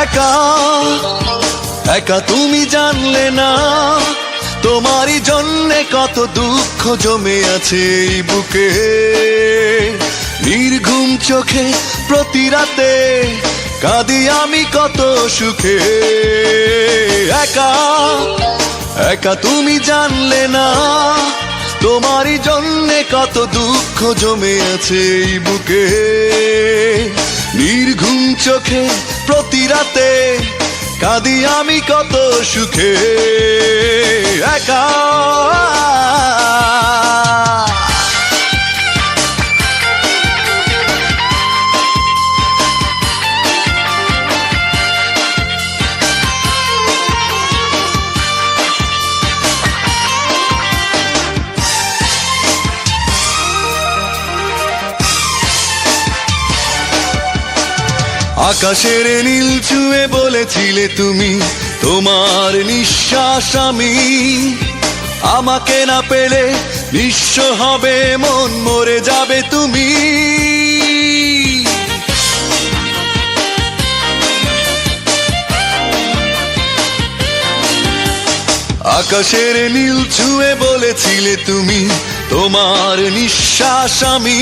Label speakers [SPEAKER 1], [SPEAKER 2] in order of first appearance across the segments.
[SPEAKER 1] একা একা তুমি জানলে না, তোমারই জন্যে কত দুঃখ জমে আছে এই বুকে। নির্ঘুম চোখে প্রতি রাতে কাঁদি আমি কত সুখে। একা একা তুমি জানলে না, তোমারই জন্যে কত দুঃখ জমে আছে এই বুকে। নির্ঘুম চোখে প্রতি রাতে কাঁদি আমি কত সুখে। একা আকাশের নীল ছুঁয়ে বলেছিলে তুমি, তোমার নিঃশ্বাস আমি। আমাকে না পেলে নিঃস্ব হবে মন, মরে যাবে তুমি। আকাশের নীল ছুঁয়ে বলেছিলে তুমি, তোমার নিঃশ্বাস আমি।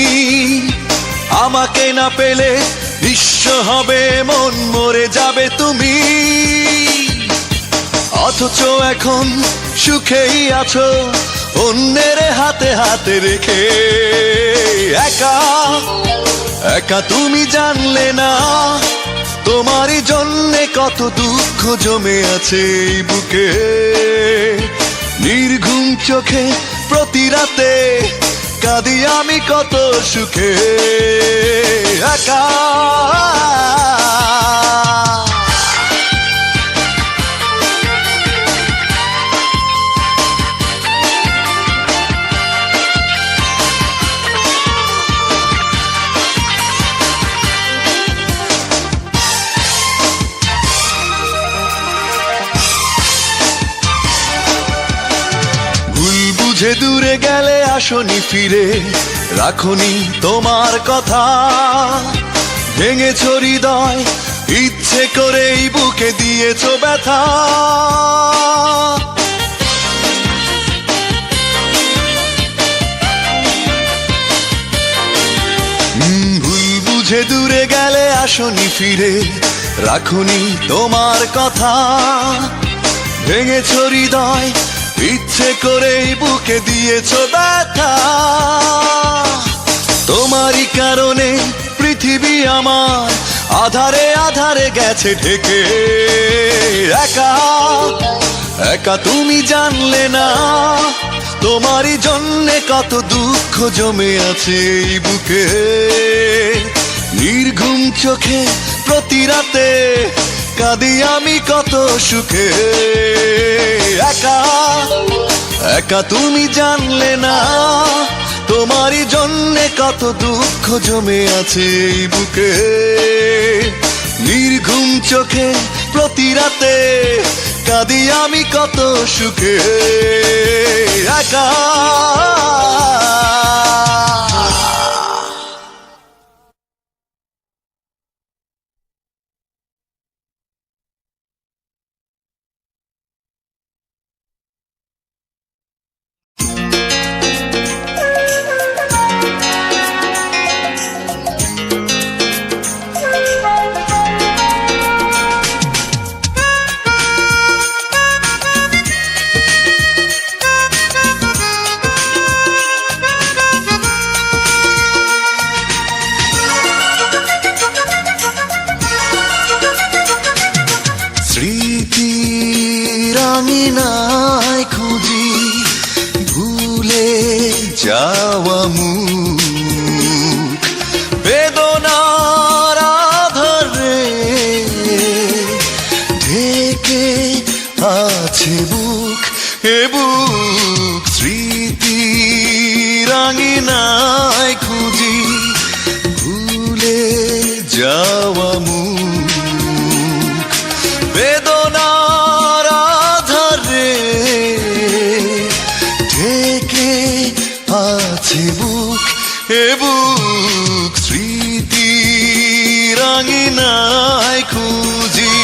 [SPEAKER 1] আমাকে না পেলে নিঃস্ব হবে মন, মরে যাবে তুমি। অথচ এখন সুখেই আছো অন্যের হাতে হাতে রেখে। একা একা তুমি জানলে না, তোমারই জন্যে কত দুঃখ জমে আছে এই বুকে। নির্ঘুম চোখে প্রতি রাতে কাঁদি আমি কত সুখে। একা ভুল বুঝে দূরে গেলে আসনি ফিরে, রাখনি তোমার কথা। ভেঙেছো হৃদয় ইচ্ছে করেই বুকে দিয়েছো ব্যথা। ভুল বুঝে দূরে গেলে আসনি ফিরে, রাখনি তোমার কথা। ভেঙেছো হৃদয় ইচ্ছে করেই বুকে দিয়েছো ব্যথা। তোমারই কারণে পৃথিবী আমার আধারে আধারে গেছে ঢেকে। একা একা তুমি জানলে না, তোমারই জন্যে কত দুঃখ জমে আছে এই বুকে। নির্ঘুম চোখে প্রতি রাতে কাঁদি আমি কত সুখে। একা একা তুমি জানলে না, তোমারই জন্যে কত দুঃখ জমে আছে এই বুকে। নির্ঘুম চোখে প্রতি রাতে কাঁদি আমি কত সুখে। একা আঙিনায় খুঁজি ভুলে যাওয়া মুখ, বেদনার আধারে ঢেকে আছে বুক। এ বুক স্মৃতির আঙিনায় খুঁজি ভুলে যাওয়া মুখ, বেদনার আধারে ঢেকে আছে বুক। এ বুক স্মৃতির আঙিনায় খুঁজি।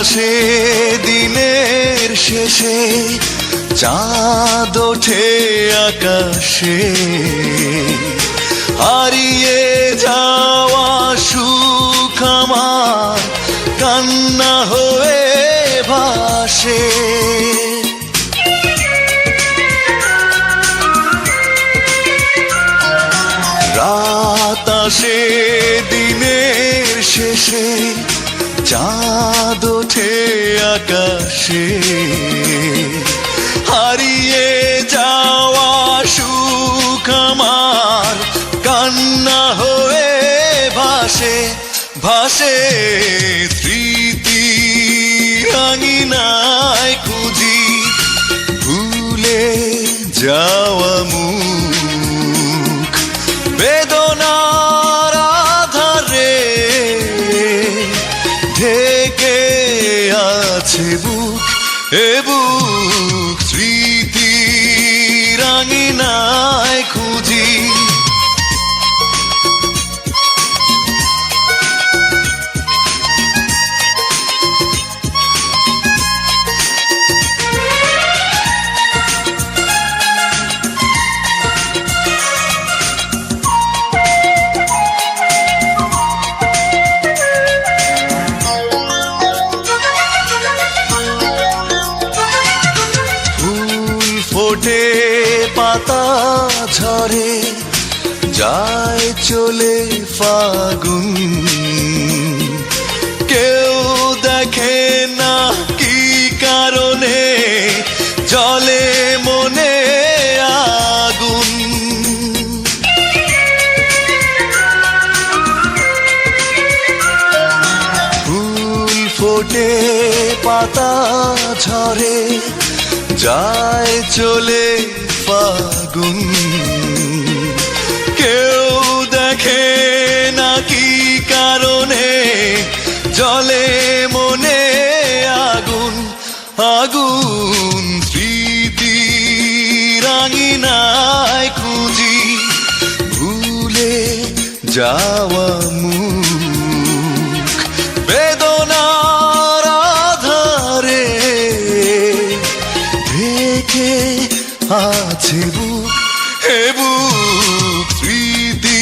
[SPEAKER 1] বাতাসে দিনের শেষে চাঁদ ওঠে আকাশে, হারিয়ে যাওয়া সুখ আমার কান্না হয়ে ভাসে। রাত আসে দিনের শেষে চাঁদ ওঠে আকাশে, হারিয়ে যাওয়া সুখ আমার কান্না হয়ে ভাসে ভাসে। স্মৃতি রাঙিনায় খুঁজি ভুলে যাওয়া মুখ, বেদনার আধারে ঢেকে আছে বুক, এ বুক স্মৃতি রাঙিনায় খুঁজি। ফোটে পাতা ঝরে যায় চলে ফাগুন, কেউ দেখে না কি কারণে জ্বলে মনে আগুন। ফুল ফোটে পাতা ঝরে যায় চলে ফাগুন, কেউ দেখে না কি কারণে জ্বলে মনে আগুন আগুন। স্মৃতি রাঙিনায় খুঁজি ভুলে যাওয়া মুখ, বেদনার আধারে ঢেকে আছে বুক, হে বুক স্মৃতি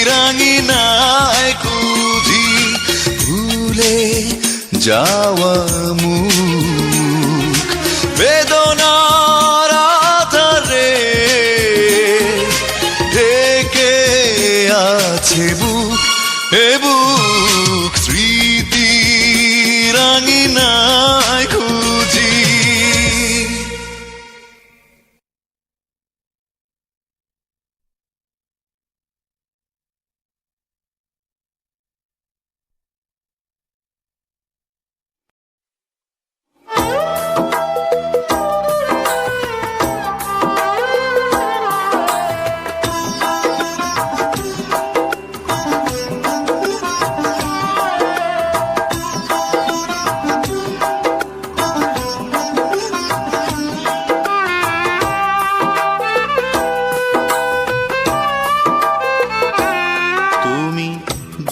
[SPEAKER 1] রাঙিনায় খুঁজি ভুলে যাওয়া মুখ, বেদনার আধারে ঢেকে আছে বুক, হে বুক স্মৃতি রাঙিনায় খুঁজি।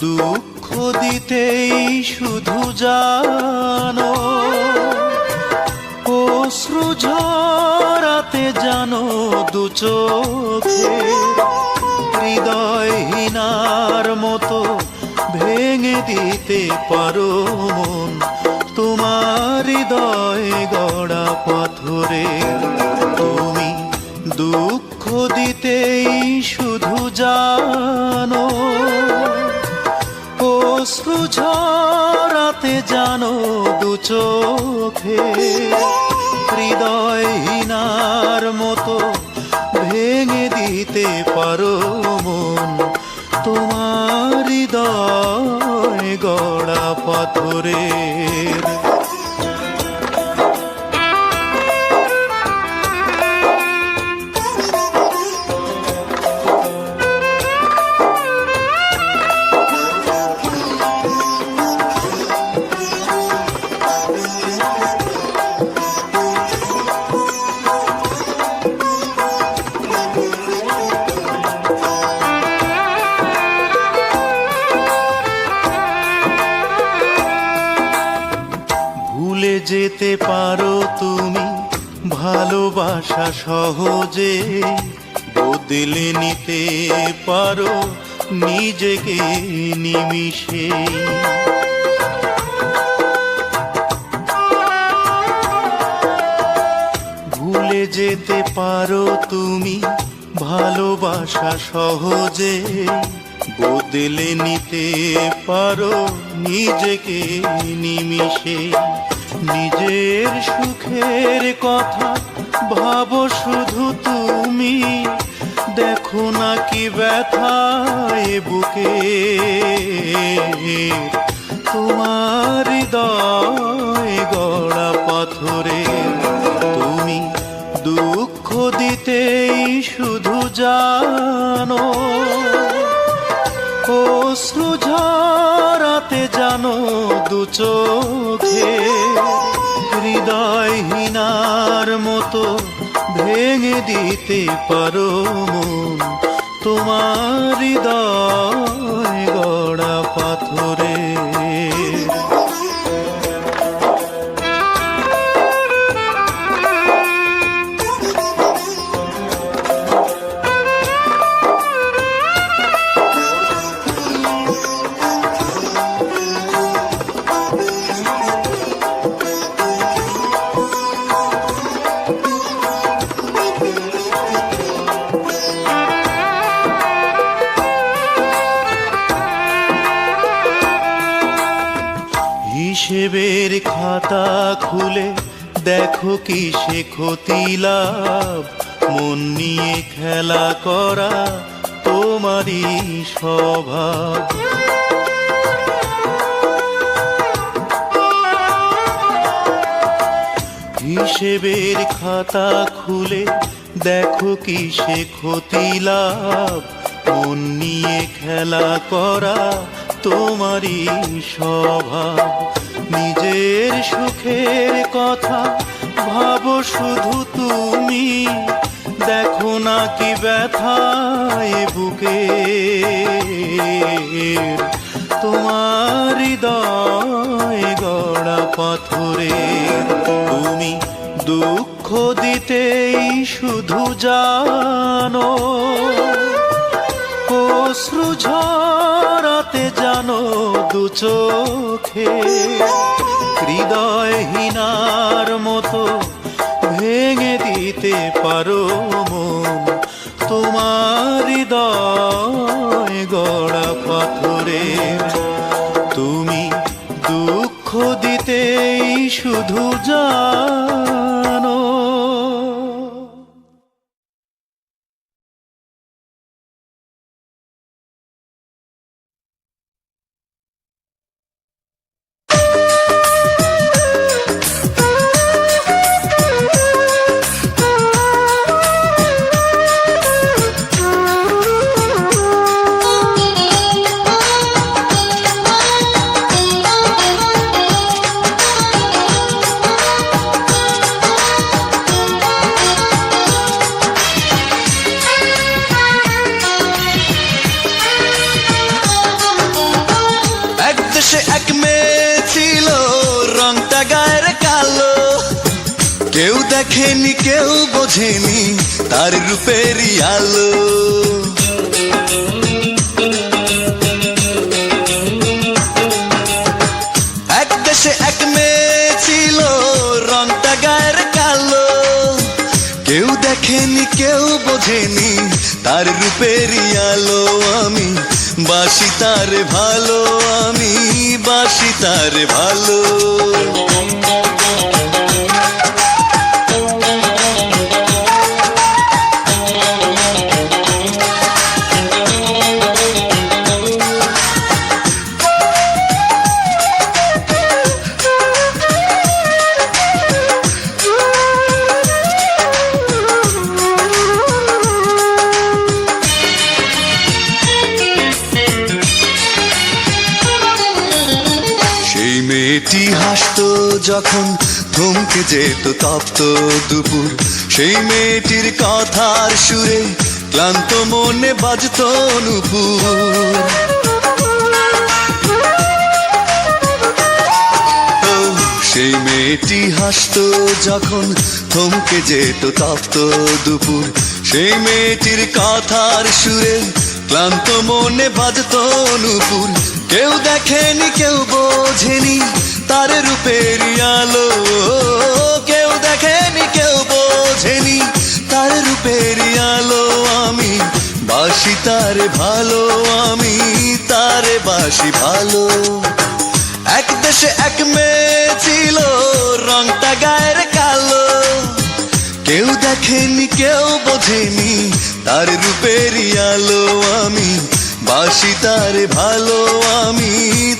[SPEAKER 1] দুঃখ দিতেই শুধু জানো, অশ্রু ঝরাতে জানো দু চোখে, হৃদয়হীনার মতো ভেঙে দিতে পারো মন, তোমার হৃদয় গড়া পাথরে। তুমি দুঃখ দিতেই শুধু জানো, অশ্রু ঝরাতে জানো দু চোখে, হৃদয়হীনার মতো ভেঙে দিতে পারো মন, তোমার হৃদয় গড়া পাথরের।
[SPEAKER 2] যেতে পারো তুমি ভালোবাসা সহজে, বদলে নিতে পারো নিজেকে নিমিষে। ভুলে যেতে পারো তুমি ভালোবাসা সহজে, বদলে নিতে পারো নিজেকে নিমিষে। নিজের সুখের কথা ভাবো শুধু তুমি, দেখো না কি ব্যথায় বুকে। তোমার হৃদয় গড়া পাথরে, তুমি দুঃখ দিতেই শুধু জানো, অশ্রু ঝরাতে জানো দু চোখে। হৃদয়হীনার মতো ভেঙে দিতে পারো মন, তোমার হৃদয় গড়া পাথরে। হিসেবের খাতা খুলে দেখো কিসে ক্ষতি লাভ, মন নিয়ে খেলা করা তোমারই স্বভাব। হিসেবের খাতা খুলে দেখো কিসে ক্ষতি লাভ, মন নিয়ে খেলা করা তোমারই স্বভাব। নিজের সুখের কথা ভাবো শুধু তুমি, দেখো না কি ব্যথায় বুকে। তোমার হৃদয় গড়া পাথরে, তুমি দুঃখ দিতেই শুধু জানো, অশ্রু ঝরাতে জানো দু চোখে। হৃদয়হীনার মতো ভেঙে দিতে পারো মন, তোমার হৃদয় গড়া পাথরে। তুমি দুঃখ দিতেই শুধু জানো।
[SPEAKER 1] এক মেয়ে ছিল রংটা গায়ের কালো, কেউ দেখেনি কেউ বোঝেনি তার রূপেরই আলো। এক দেশে এক মেয়ে ছিল রংটা গায়ের কালো, কেউ দেখেনি কেউ বোঝেনি তার রূপেরই আলো। আমি বাসি তারে ভালো, আমি বাসি তারে ভালো। মেয়েটি হাসতো যখন থমকে যেত তপ্ত দুপুর, সেই মেয়েটির কথার সুরে ক্লান্ত মনে বাজতো নূপুর। সেই মেয়েটি হাসতো যখন থমকে যেত তপ্ত দুপুর, সেই মেয়েটির কথার সুরে ক্লান্ত মনে বাজতো নূপুর। কেউ দেখেনি কেউ বোঝেনি তার রূপের আলো, কেউ দেখেনি কেউ বোঝেনি তার রূপের আলো। আমি বাসি তারে ভালো, আমি তারে বাসি ভালো। এক দেশে এক মেয়ে ছিল, রংটা গায়ের কালো, কেউ দেখেনি কেউ বোঝেনি তার রূপের আলো। আমি বাসি তারে ভালো, আমি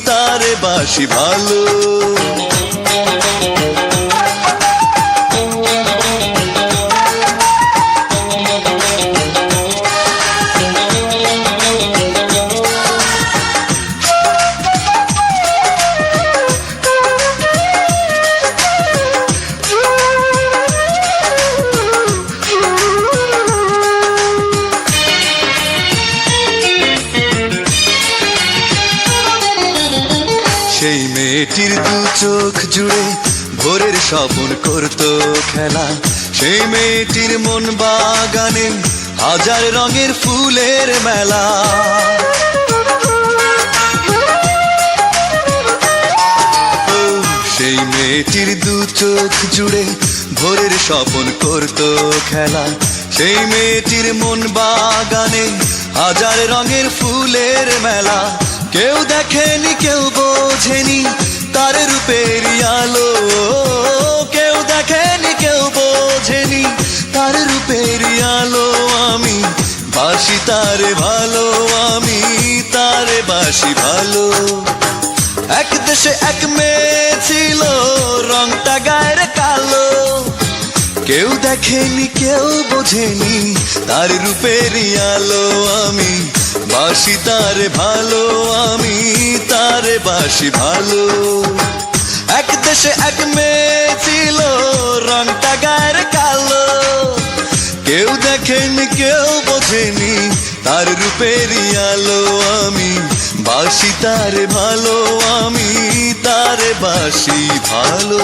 [SPEAKER 1] তারে বাসি ভালো। সেই মেয়েটির দু চোখ জুড়ে ভোরের স্বপ্ন করতো খেলা, সেই মেয়েটির মন বাগানে হাজার রঙের ফুলের মেলা। সেই মেয়েটির দু চোখ জুড়ে ভোরের স্বপ্ন করতো খেলা, সেই মেয়েটির মন বাগানে হাজার রঙের ফুলের মেলা। কেউ দেখেনি কেউ বোঝেনি তার রূপের আলো, কেউ দেখেনি কেউ বোঝেনি তার রূপের আলো। আমি বাসি তারে ভালো, আমি তারে বাসি ভালো। এক দেশে এক মেয়ে ছিল, রংটা গায়ের কালো, কেউ দেখেনি কেউ বোঝেনি তার রূপের আলো। আমি বাসি তারে ভালো, আমি তারে বাসি ভালো। এক দেশে এক মেয়ে ছিল, রংটা গায়ের কালো, কেউ দেখেনি কেউ বোঝেনি তার রূপের আলো। আমি বাসি তারে ভালো, আমি তারে বাসি ভালো।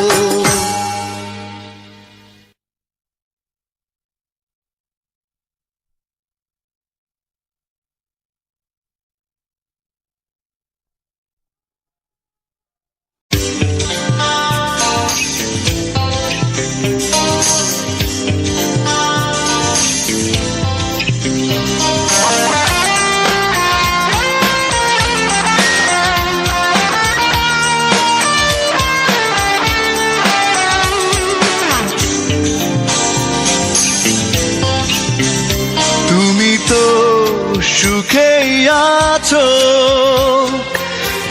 [SPEAKER 1] সুখেই আছো,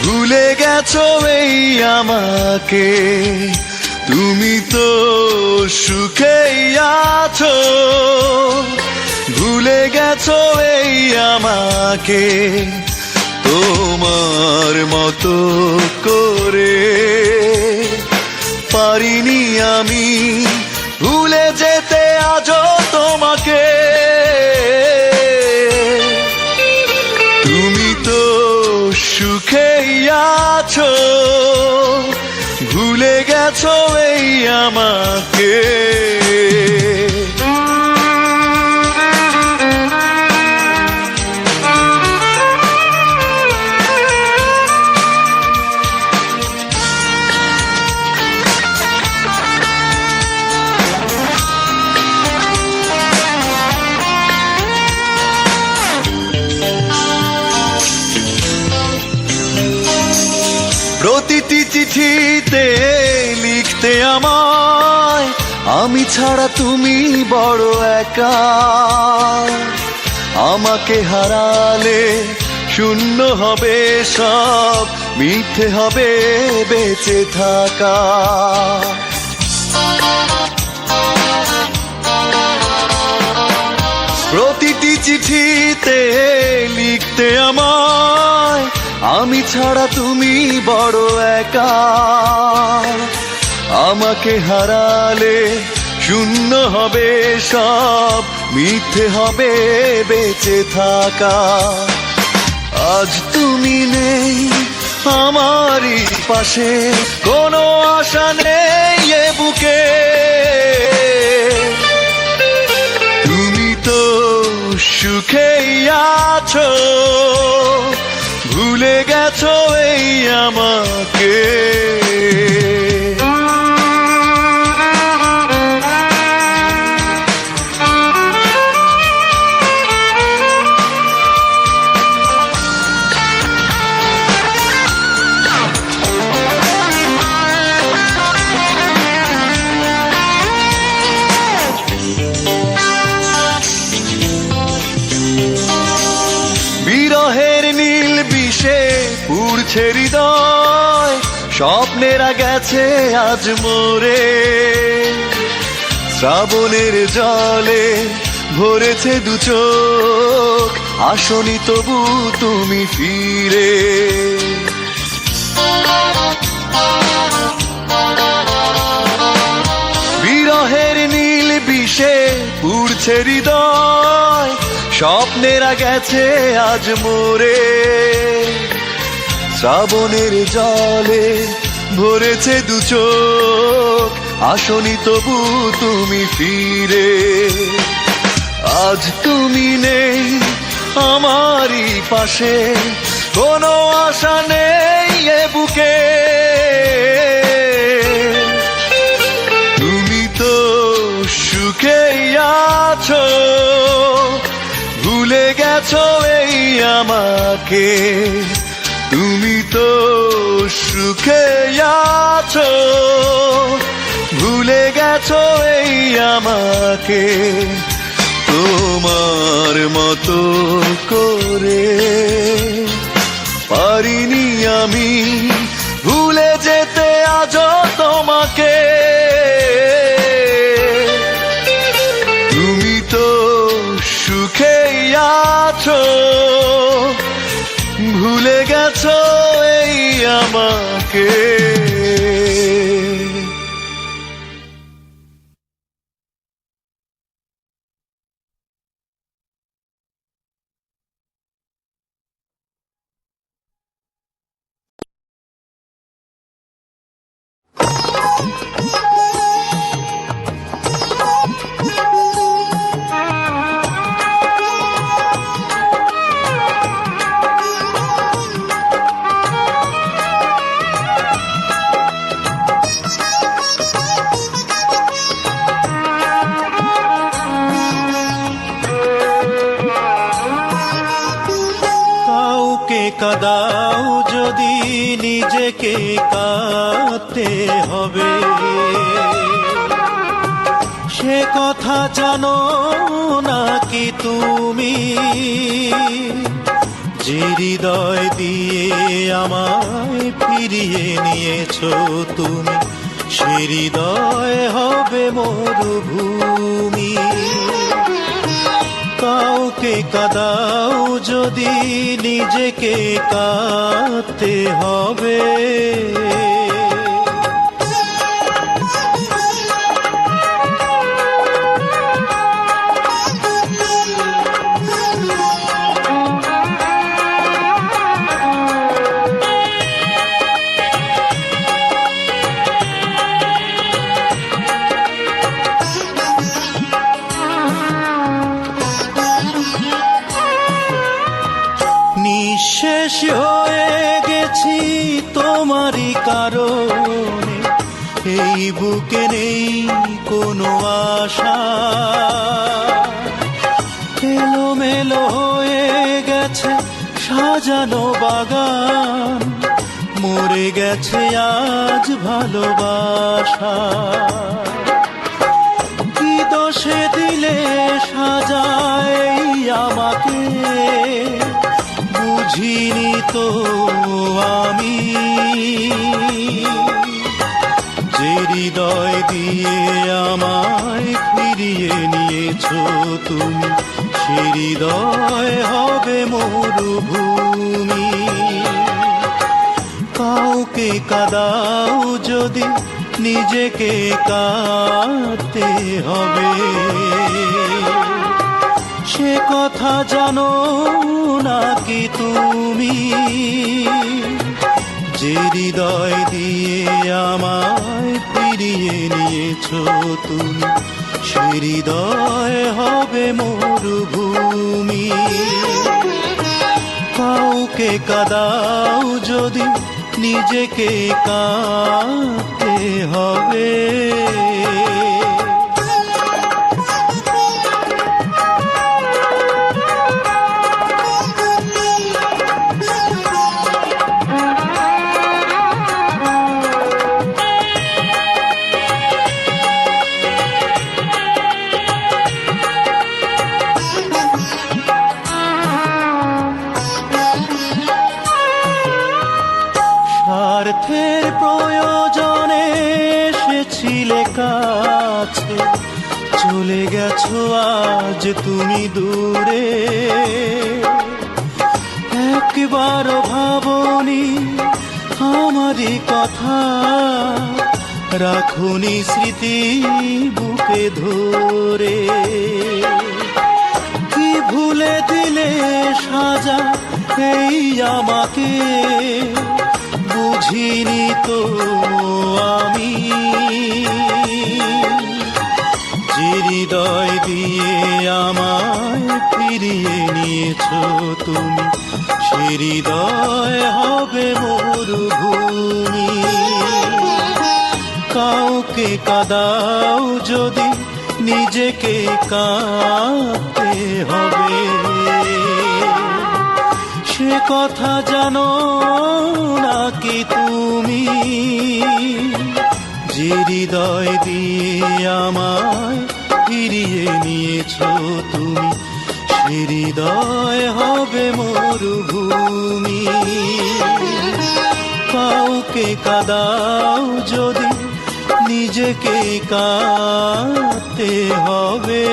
[SPEAKER 1] ভুলে গেছো এই আমাকে। তুমি তো সুখেই আছো, ভুলে গেছো এই আমাকে। তোমার মতো করে পারিনি আমি ভুলে যেতে আজও তোমাকে। সুখেই আছো, ভুলে গেছো এই আমাকে। প্রতিটি চিঠিতে লিখতে আমায়, আমি ছাড়া তুমি বড় একা। আমাকে হারালে শূন্য হবে সব, মিথ্যে হবে বেঁচে থাকা। প্রতিটি চিঠিতে লিখতে আমায়, আমি ছাড়া তুমি বড় একা। আমাকে হারালে শূন্য হবে সব, মিথ্যে হবে বেঁচে থাকা। আজ তুমি নেই, আমারই পাশে কোনো আশা নেই এ বুকে। তুমি তো সুখেই আছো, ভুলে গেছো এই আমাকে। বিরহের নীল বিষে পুড়ছে হৃদয়, স্বপ্নেরা গেছে আজ মোরে। শ্রাবণের জলে ভরেছে দু চোখ, আসনি তবু তুমি ফিরে। বিরহের নীল বিষে পুড়ছে হৃদয়, স্বপ্নেরা গেছে আজ মোরে। শ্রাবণের জলে ভরেছে দু চোখ, আসনি তবু তুমি ফিরে। আজ তুমি নেই আমারই পাশে, কোনো আশা নেই এ বুকে। তুমি তো সুখেই আছো, ভুলে গেছো এই আমাকে। তুমি তো সুখে আছো, ভুলে গেছো এই আমাকে। তোমার মতো করে পারিনি আমি ভুলে যেতে আজও তোমাকে। তুমি তো সুখেই আছো, ভুলে গেছো এই আমাকে।
[SPEAKER 2] কাদাও যদি নিজেকে কাঁদতে হবে, সে কথা জানো নাকি তুমি? যে হৃদয় দিয়ে আমায় ফিরিয়ে নিয়েছো তুমি, সে হৃদয় হবে মরুভূমি। কাউকে কাদাও যদি নিজেকে কাঁদতে হবে। নিঃশেষ হয়ে গেছি তোমারই কারণে, এই বুকে নেই কোনো আশা। এলোমেলো হয়ে গেছে সাজানো বাগান, মরে গেছে আজ ভালোবাসা। কি দোষে দিলে সাজায় আমাকে, বুঝিনি তো আমি। যে হৃদয় দিয়ে আমায় ফিরিয়ে নিয়েছো তুমি, সে হৃদয় হবে মরুভূমি। কাউকে কাদাও যদি নিজেকে কাঁদতে হবে, সে কথা জানো নাকি তুমি? যে হৃদয় দিয়ে আমায় ফিরিয়ে নিয়েছো তুমি, সে হৃদয় হবে মরুভূমি। কাউকে কাঁদাও যদি নিজেকে কাঁদতে হবে। স্বার্থের প্রয়োজনে এসেছিলে কাছে, চলে গেছো আজ তুমি দূরে। একবারও ভাবনি আমারই কথা, রাখুনি স্মৃতি বুকে ধরে। কি ভুলে দিলে সাজা এই আমাকে, বুঝিনি তো আমি। যে হৃদয় দিয়ে আমায় ফিরিয়ে নিয়েছো তুমি, সে হৃদয় হবে মরুভূমি। কাউকে কাঁদাও যদি নিজেকে কাঁদতে হবে। সে কথা জানো নাকি তুমি, যে হৃদয় দিয়ে আমায় ফিরিয়ে নিয়েছো তুমি, সে হৃদয় হবে মরুভূমি। কাউকে কাঁদাও যদি নিজেকে কাঁদতে হবে।